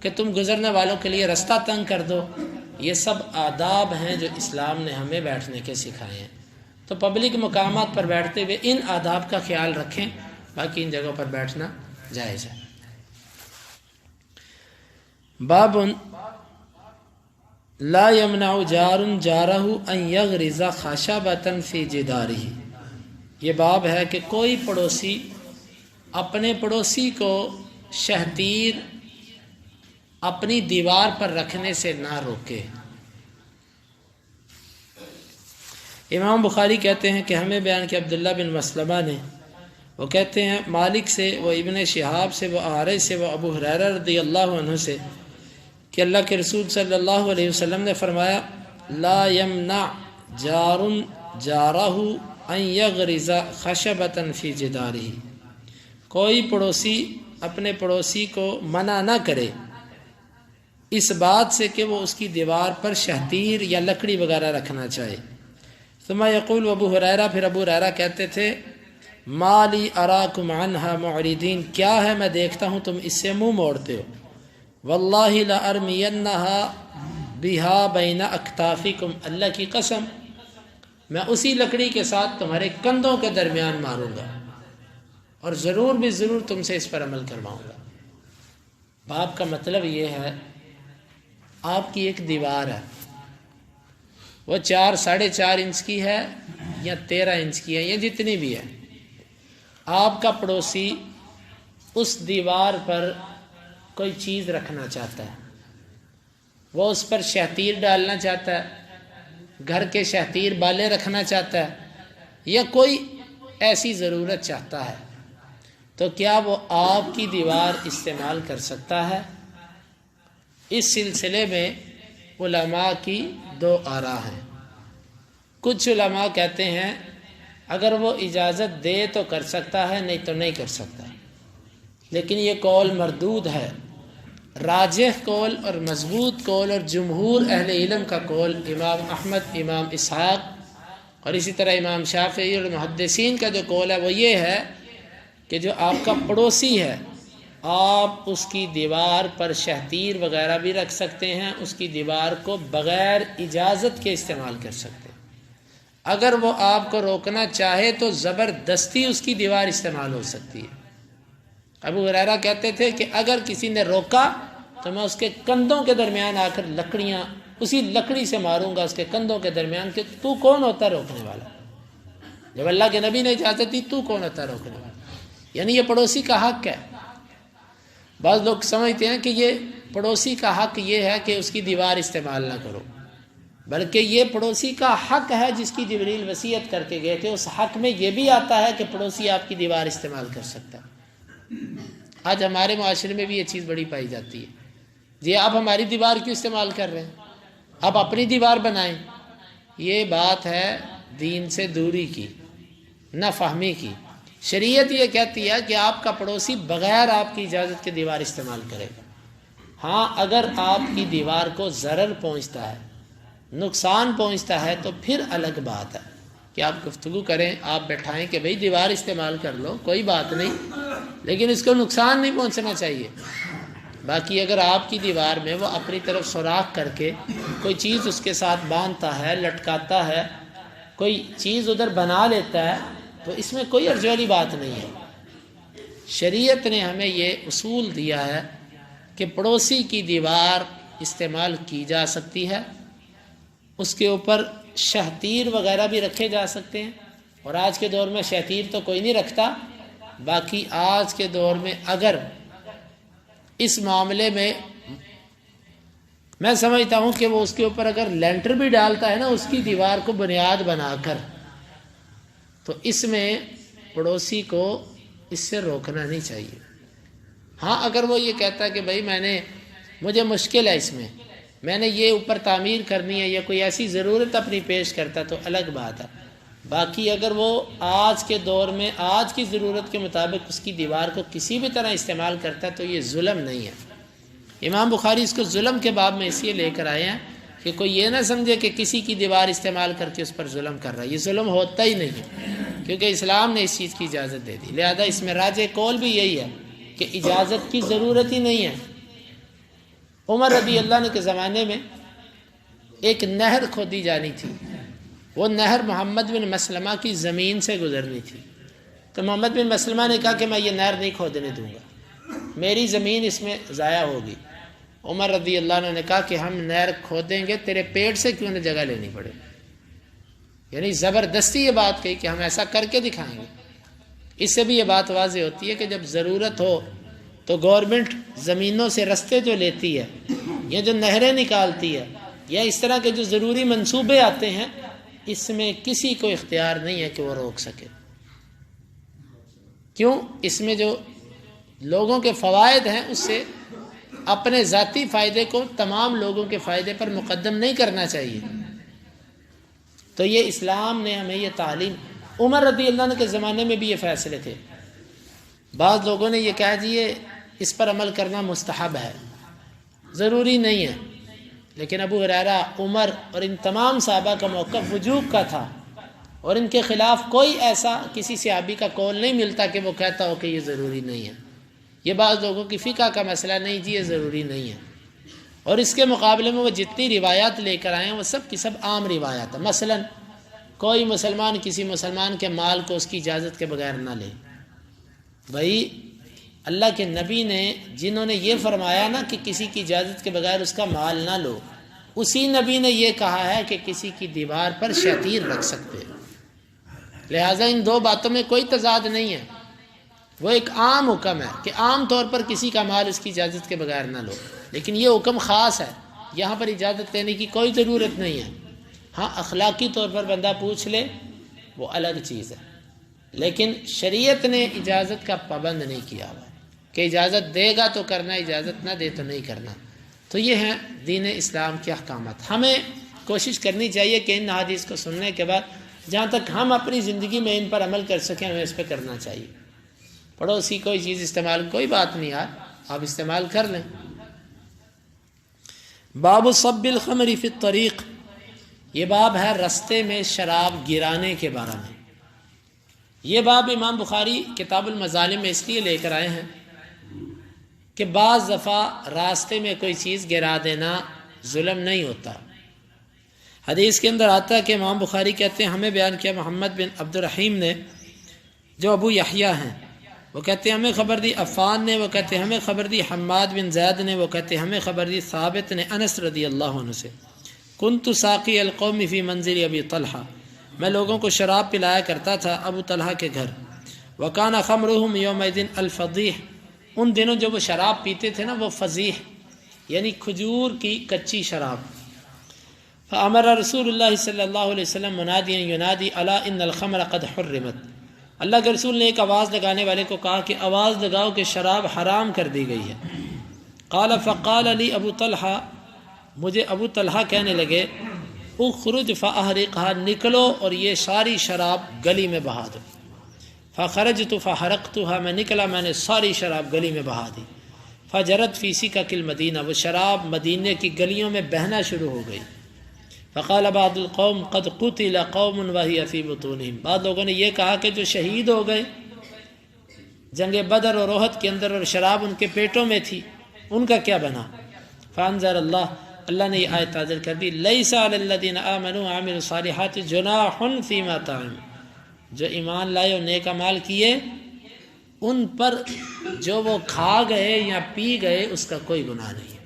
کہ تم گزرنے والوں کے لیے راستہ تنگ کر دو. یہ سب آداب ہیں جو اسلام نے ہمیں بیٹھنے کے سکھائے ہیں. تو پبلک مقامات پر بیٹھتے ہوئے ان آداب کا خیال رکھیں، باقی ان جگہوں پر بیٹھنا جائز ہے. باب لا یمنع جار جارہ ان یغرز خشبۃ فی جدارہ. یہ باب ہے کہ کوئی پڑوسی اپنے پڑوسی کو شہتیر اپنی دیوار پر رکھنے سے نہ روکے. امام بخاری کہتے ہیں کہ ہمیں بیان کیا عبداللہ بن مسلمہ نے، وہ کہتے ہیں مالک سے، وہ ابن شہاب سے، وہ اعرج سے، وہ ابو ہریرہ رضی اللہ عنہ سے کہ اللہ کے رسول صلی اللہ علیہ وسلم نے فرمایا لا یمنع جار جارہ ان یغرز خشبۃ فی جدارہ. کوئی پڑوسی اپنے پڑوسی کو منع نہ کرے اس بات سے کہ وہ اس کی دیوار پر شہتیر یا لکڑی وغیرہ رکھنا چاہے. ثم یقول ابو ہریرہ، پھر ابو ہریرہ کہتے تھے ما لی اراکم عنہا معرضین، کیا ہے میں دیکھتا ہوں تم اس سے منہ موڑتے ہو. واللہ لارمینھا بہا بین اکتافکم، اللہ کی قسم میں اسی لکڑی کے ساتھ تمہارے کندھوں کے درمیان ماروں گا اور ضرور بھی ضرور تم سے اس پر عمل کرواؤں گا. باب کا مطلب یہ ہے آپ کی ایک دیوار ہے، وہ 4-4.5 انچ کی ہے یا 13 انچ کی ہے یا جتنی بھی ہے. آپ کا پڑوسی اس دیوار پر کوئی چیز رکھنا چاہتا ہے، وہ اس پر شہتیر ڈالنا چاہتا ہے، گھر کے شہتیر بالے رکھنا چاہتا ہے یا کوئی ایسی ضرورت چاہتا ہے، تو کیا وہ آپ کی دیوار استعمال کر سکتا ہے؟ اس سلسلے میں علماء کی 2 آراء ہیں. کچھ علماء کہتے ہیں اگر وہ اجازت دے تو کر سکتا ہے، نہیں تو نہیں کر سکتا. لیکن یہ قول مردود ہے. راجح قول اور مضبوط قول اور جمہور اہل علم کا قول، امام احمد، امام اسحاق اور اسی طرح امام شافعی اور محدثین کا جو قول ہے وہ یہ ہے کہ جو آپ کا پڑوسی ہے آپ اس کی دیوار پر شہتیر وغیرہ بھی رکھ سکتے ہیں، اس کی دیوار کو بغیر اجازت کے استعمال کر سکتے ہیں. اگر وہ آپ کو روکنا چاہے تو زبردستی اس کی دیوار استعمال ہو سکتی ہے. ابو ہریرہ کہتے تھے کہ اگر کسی نے روکا تو میں اس کے کندھوں کے درمیان آ کر لکڑیاں اسی لکڑی سے ماروں گا اس کے کندھوں کے درمیان، کہ تو کون ہوتا ہے روکنے والا؟ جب اللہ کے نبی نے اجازت دی تو کون ہوتا ہے روکنے والا؟ یعنی یہ پڑوسی کا حق ہے. بعض لوگ سمجھتے ہیں کہ یہ پڑوسی کا حق یہ ہے کہ اس کی دیوار استعمال نہ کرو، بلکہ یہ پڑوسی کا حق ہے جس کی جبریل وصیت کر کے گئے تھے. اس حق میں یہ بھی آتا ہے کہ پڑوسی آپ کی دیوار استعمال کر سکتا ہے. آج ہمارے معاشرے میں بھی یہ چیز بڑی پائی جاتی ہے. جی آپ ہماری دیوار کیوں استعمال کر رہے ہیں؟ آپ اپنی دیوار بنائیں. یہ بات ہے دین سے دوری کی، نہ فہمی کی. شریعت یہ کہتی ہے کہ آپ کا پڑوسی بغیر آپ کی اجازت کے دیوار استعمال کرے گا. ہاں اگر آپ کی دیوار کو ضرر پہنچتا ہے، نقصان پہنچتا ہے تو پھر الگ بات ہے کہ آپ گفتگو کریں، آپ بٹھائیں کہ بھئی دیوار استعمال کر لو، کوئی بات نہیں، لیکن اس کو نقصان نہیں پہنچنا چاہیے. باقی اگر آپ کی دیوار میں وہ اپنی طرف سوراخ کر کے کوئی چیز اس کے ساتھ باندھتا ہے، لٹکاتا ہے، کوئی چیز ادھر بنا لیتا ہے، تو اس میں کوئی حرج والی بات نہیں ہے. شریعت نے ہمیں یہ اصول دیا ہے کہ پڑوسی کی دیوار استعمال کی جا سکتی ہے، اس کے اوپر شہتیر وغیرہ بھی رکھے جا سکتے ہیں. اور آج کے دور میں شہتیر تو کوئی نہیں رکھتا. باقی آج کے دور میں اگر اس معاملے میں میں سمجھتا ہوں کہ وہ اس کے اوپر اگر لینٹر بھی ڈالتا ہے نا اس کی دیوار کو بنیاد بنا کر، تو اس میں پڑوسی کو اس سے روکنا نہیں چاہیے. ہاں اگر وہ یہ کہتا ہے کہ بھائی مجھے مشکل ہے، اس میں نے یہ اوپر تعمیر کرنی ہے یا کوئی ایسی ضرورت اپنی پیش کرتا تو الگ بات ہے. باقی اگر وہ آج کے دور میں آج کی ضرورت کے مطابق اس کی دیوار کو کسی بھی طرح استعمال کرتا ہے تو یہ ظلم نہیں ہے. امام بخاری اس کو ظلم کے باب میں اس لیے لے کر آئے ہیں کہ کوئی یہ نہ سمجھے کہ کسی کی دیوار استعمال کر کے اس پر ظلم کر رہا ہے. یہ ظلم ہوتا ہی نہیں، کیونکہ اسلام نے اس چیز کی اجازت دے دی. لہذا اس میں راجح قول بھی یہی ہے کہ اجازت کی ضرورت ہی نہیں ہے. عمر رضی اللہ عنہ کے زمانے میں ایک نہر کھودی جانی تھی، وہ نہر محمد بن مسلمہ کی زمین سے گزرنی تھی، تو محمد بن مسلمہ نے کہا کہ میں یہ نہر نہیں کھودنے دوں گا، میری زمین اس میں ضائع ہوگی۔ عمر رضی اللہ عنہ نے کہا کہ ہم نہر کھودیں گے، تیرے پیٹ سے کیوں نہ جگہ لینی پڑے، یعنی زبردستی یہ بات کہی کہ ہم ایسا کر کے دکھائیں گے۔ اس سے بھی یہ بات واضح ہوتی ہے کہ جب ضرورت ہو تو گورنمنٹ زمینوں سے رستے جو لیتی ہے یا جو نہریں نکالتی ہے یا اس طرح کے جو ضروری منصوبے آتے ہیں، اس میں کسی کو اختیار نہیں ہے کہ وہ روک سکے۔ کیوں؟ اس میں جو لوگوں کے فوائد ہیں اس سے اپنے ذاتی فائدے کو تمام لوگوں کے فائدے پر مقدم نہیں کرنا چاہیے۔ تو یہ اسلام نے ہمیں یہ تعلیم، عمر رضی اللہ عنہ کے زمانے میں بھی یہ فیصلے تھے۔ بعض لوگوں نے یہ کہا جی یہ اس پر عمل کرنا مستحب ہے، ضروری نہیں ہے، لیکن ابو ہریرہ، عمر اور ان تمام صحابہ کا موقف وجوب کا تھا، اور ان کے خلاف کوئی ایسا کسی صحابی کا قول نہیں ملتا کہ وہ کہتا ہو کہ یہ ضروری نہیں ہے۔ یہ بعض لوگوں کی فقہ کا مسئلہ نہیں جی یہ ضروری نہیں ہے، اور اس کے مقابلے میں وہ جتنی روایات لے کر آئے ہیں وہ سب کی سب عام روایات ہیں۔ مثلا کوئی مسلمان کسی مسلمان کے مال کو اس کی اجازت کے بغیر نہ لے۔ بھائی اللہ کے نبی نے جنہوں نے یہ فرمایا نا کہ کسی کی اجازت کے بغیر اس کا مال نہ لو، اسی نبی نے یہ کہا ہے کہ کسی کی دیوار پر شتیر رکھ سکتے ہیں۔ لہٰذا ان دو باتوں میں کوئی تضاد نہیں ہے، وہ ایک عام حکم ہے کہ عام طور پر کسی کا مال اس کی اجازت کے بغیر نہ لو، لیکن یہ حکم خاص ہے، یہاں پر اجازت لینے کی کوئی ضرورت نہیں ہے۔ ہاں اخلاقی طور پر بندہ پوچھ لے وہ الگ چیز ہے، لیکن شریعت نے اجازت کا پابند نہیں کیا ہوا کہ اجازت دے گا تو کرنا، اجازت نہ دے تو نہیں کرنا۔ تو یہ ہیں دین اسلام کے احکامات۔ ہمیں کوشش کرنی چاہیے کہ ان حدیث کو سننے کے بعد جہاں تک ہم اپنی زندگی میں ان پر عمل کر سکیں ہمیں اس پہ کرنا چاہیے۔ پڑوسی کوئی چیز استعمال، کوئی بات نہیں یار، آپ استعمال کر لیں۔ باب صب الخمر فی الطریق، یہ باب ہے رستے میں شراب گرانے کے بارے میں۔ یہ باب امام بخاری کتاب المظالم میں اس لیے لے کر آئے ہیں کہ بعض دفعہ راستے میں کوئی چیز گرا دینا ظلم نہیں ہوتا۔ حدیث کے اندر آتا ہے کہ امام بخاری کہتے ہیں ہمیں بیان کیا محمد بن عبد الرحیم نے جو ابو یحییٰ ہیں، وہ کہتے ہیں ہمیں خبر دی عفان نے، وہ کہتے ہیں ہمیں خبر دی حماد بن زید نے، وہ کہتے ہیں ہمیں خبر دی ثابت نے انس رضی اللہ عنہ سے، کنت ساقی القوم فی منزل ابی طلحہ، میں لوگوں کو شراب پلایا کرتا تھا ابو طلحہ کے گھر، وکان خمرہم یومئذ الفضیح، ان دنوں جو وہ شراب پیتے تھے نا وہ فضیح یعنی کھجور کی کچی شراب۔ فامر رسول اللہ صلی اللہ علیہ وسلم منادیا ینادی الا ان الخمر قد حرمت، اللہ کے رسول نے ایک آواز لگانے والے کو کہا کہ آواز لگاؤ کہ شراب حرام کر دی گئی ہے۔ قال فقال علی ابو طلحہ، مجھے ابو طلحہ کہنے لگے اخرج فاحرقها، نکلو اور یہ ساری شراب گلی میں بہا دو۔ فخرجت فحرقتها، میں نکلا میں نے ساری شراب گلی میں بہا دی۔ فجرت فی سکک المدینہ، وہ شراب مدینے کی گلیوں میں بہنا شروع ہو گئی۔ فقال بعض القوم قد قتل قوم وهي في بطونهم، بعض لوگوں نے یہ کہا کہ جو شہید ہو گئے جنگ بدر اور احد کے اندر اور شراب ان کے پیٹوں میں تھی ان کا کیا بنا؟ فانزل اللہ نے یہ آیت نازل کر دی لیس علی الذین آمنوا وعملوا الصالحات جناح فیما طعموا، جو ایمان لائے اور نیک اعمال کیے ان پر جو وہ کھا گئے یا پی گئے اس کا کوئی گناہ نہیں ہے۔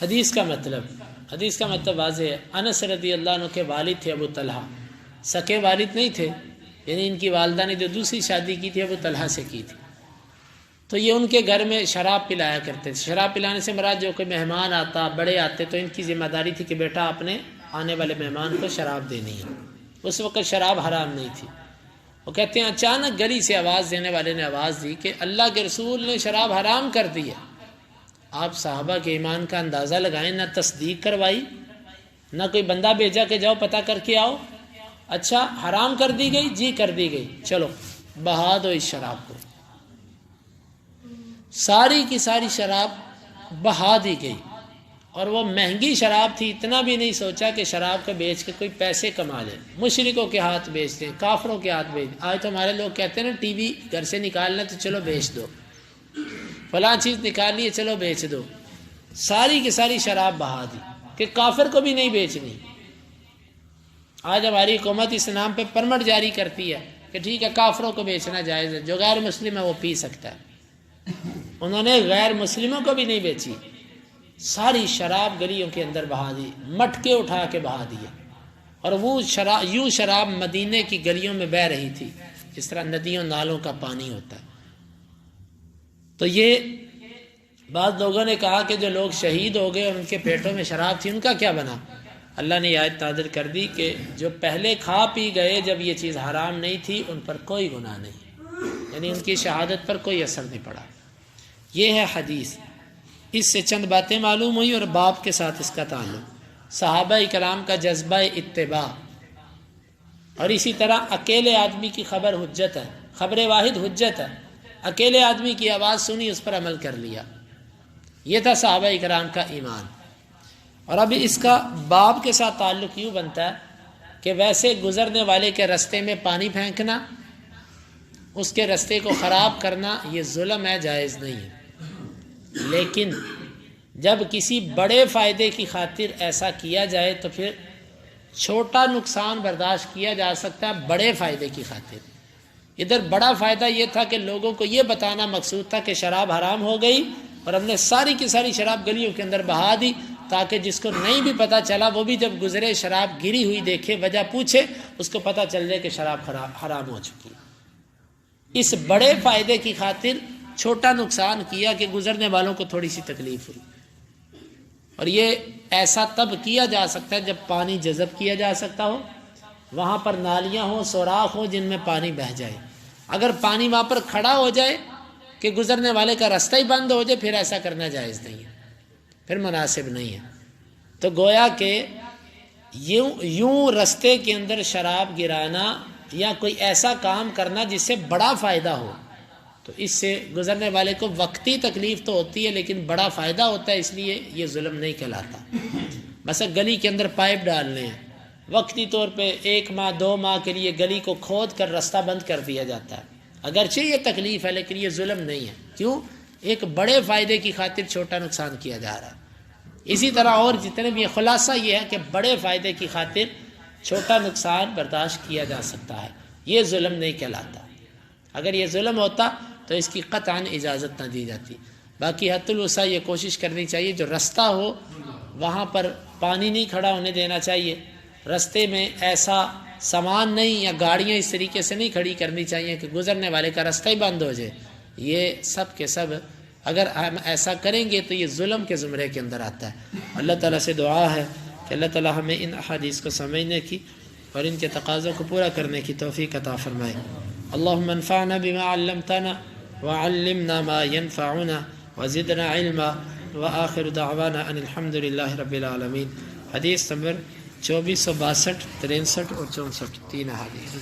حدیث کا مطلب واضح ہے۔ انس رضی اللہ عنہ کے والد تھے ابو طلحہ، سکے والد نہیں تھے، یعنی ان کی والدہ نے جو دوسری شادی کی تھی ابو طلحہ سے کی تھی، تو یہ ان کے گھر میں شراب پلایا کرتے تھے۔ شراب پلانے سے مراد جو کوئی مہمان آتا، بڑے آتے تو ان کی ذمہ داری تھی کہ بیٹا اپنے آنے والے مہمان کو شراب دینی ہے۔ اس وقت شراب حرام نہیں تھی۔ وہ کہتے ہیں اچانک گلی سے آواز دینے والے نے آواز دی کہ اللہ کے رسول نے شراب حرام کر دی ہے۔ آپ صحابہ کے ایمان کا اندازہ لگائیں، نہ تصدیق کروائی، نہ کوئی بندہ بھیجا کہ جاؤ پتہ کر کے آؤ، اچھا حرام کر دی گئی، جی کر دی گئی، چلو بہا دو اس شراب کو۔ ساری کی ساری شراب بہا دی گئی، اور وہ مہنگی شراب تھی، اتنا بھی نہیں سوچا کہ شراب کو بیچ کے کوئی پیسے کما لے، مشرکوں کے ہاتھ بیچ دیں، کافروں کے ہاتھ بیچ دیں۔ آج تو ہمارے لوگ کہتے ہیں نا ٹی وی گھر سے نکالنا تو چلو بیچ دو، فلاں چیز نکالنی ہے چلو بیچ دو، ساری کی ساری شراب بہا دی کہ کافر کو بھی نہیں بیچنی۔ آج ہماری حکومت اس نام پہ پرمٹ جاری کرتی ہے کہ ٹھیک ہے کافروں کو بیچنا جائز ہے، جو غیر مسلم ہے وہ پی سکتا ہے۔ انہوں نے غیر مسلموں کو بھی نہیں بیچی، ساری شراب گلیوں کے اندر بہا دی، مٹکے اٹھا کے بہا دیے، اور وہ یوں شراب مدینے کی گلیوں میں بہہ رہی تھی جس طرح ندیوں نالوں کا پانی ہوتا ہے۔ تو یہ بعض لوگوں نے کہا کہ جو لوگ شہید ہو گئے اور ان کے پیٹوں میں شراب تھی ان کا کیا بنا؟ اللہ نے یہ آیت نازل کر دی کہ جو پہلے کھا پی گئے جب یہ چیز حرام نہیں تھی ان پر کوئی گناہ نہیں، یعنی ان کی شہادت پر کوئی اثر نہیں پڑا۔ یہ ہے حدیث۔ اس سے چند باتیں معلوم ہوئی اور باب کے ساتھ اس کا تعلق، صحابہ کرام کا جذبہ اتباع، اور اسی طرح اکیلے آدمی کی خبر حجت ہے، خبر واحد حجت ہے، اکیلے آدمی کی آواز سنی اس پر عمل کر لیا، یہ تھا صحابہ کرام کا ایمان۔ اور اب اس کا باب کے ساتھ تعلق یوں بنتا ہے کہ ویسے گزرنے والے کے رستے میں پانی پھینکنا، اس کے رستے کو خراب کرنا یہ ظلم ہے، جائز نہیں ہے، لیکن جب کسی بڑے فائدے کی خاطر ایسا کیا جائے تو پھر چھوٹا نقصان برداشت کیا جا سکتا ہے بڑے فائدے کی خاطر۔ ادھر بڑا فائدہ یہ تھا کہ لوگوں کو یہ بتانا مقصود تھا کہ شراب حرام ہو گئی، اور ہم نے ساری کی ساری شراب گلیوں کے اندر بہا دی تاکہ جس کو نہیں بھی پتہ چلا وہ بھی جب گزرے شراب گری ہوئی دیکھے، وجہ پوچھے، اس کو پتہ چل جائے کہ شراب حرام ہو چکی۔ اس بڑے فائدے کی خاطر چھوٹا نقصان کیا کہ گزرنے والوں کو تھوڑی سی تکلیف ہوئی، اور یہ ایسا تب کیا جا سکتا ہے جب پانی جذب کیا جا سکتا ہو، وہاں پر نالیاں ہوں، سوراخ ہوں جن میں پانی بہہ جائے۔ اگر پانی وہاں پر کھڑا ہو جائے کہ گزرنے والے کا راستہ ہی بند ہو جائے، پھر ایسا کرنا جائز نہیں ہے، پھر مناسب نہیں ہے۔ تو گویا کہ یوں رستے کے اندر شراب گرانا یا کوئی ایسا کام کرنا جس سے بڑا فائدہ ہو، تو اس سے گزرنے والے کو وقتی تکلیف تو ہوتی ہے لیکن بڑا فائدہ ہوتا ہے، اس لیے یہ ظلم نہیں کہلاتا۔ مثلا گلی کے اندر پائپ ڈالنے ہیں، وقتی طور پہ 1 ماہ 2 ماہ کے لیے گلی کو کھود کر رستہ بند کر دیا جاتا ہے، اگرچہ یہ تکلیف ہے لیکن یہ ظلم نہیں ہے، کیوں؟ ایک بڑے فائدے کی خاطر چھوٹا نقصان کیا جا رہا ہے۔ اسی طرح اور جتنے بھی، خلاصہ یہ ہے کہ بڑے فائدے کی خاطر چھوٹا نقصان برداشت کیا جا سکتا ہے، یہ ظلم نہیں کہلاتا۔ اگر یہ ظلم ہوتا تو اس کی قطعاً اجازت نہ دی جاتی۔ باقی حد الوسع یہ کوشش کرنی چاہیے جو رستہ ہو وہاں پر پانی نہیں کھڑا ہونے دینا چاہیے، رستے میں ایسا سامان نہیں یا گاڑیاں اس طریقے سے نہیں کھڑی کرنی چاہیے کہ گزرنے والے کا راستہ ہی بند ہو جائے۔ یہ سب کے سب اگر ہم ایسا کریں گے تو یہ ظلم کے زمرے کے اندر آتا ہے۔ اللہ تعالیٰ سے دعا ہے کہ اللہ تعالیٰ ہمیں ان احادیث کو سمجھنے کی اور ان کے تقاضوں کو پورا کرنے کی توفیق عطا فرمائے۔ اللہم انفعنا بما علمتنا وعلمنا ما ينفعنا وزدنا علما وآخر دعوانا ان الحمد للہ رب العالمین۔ حدیث نمبر 2462، 63 اور 64، 3 احادیث۔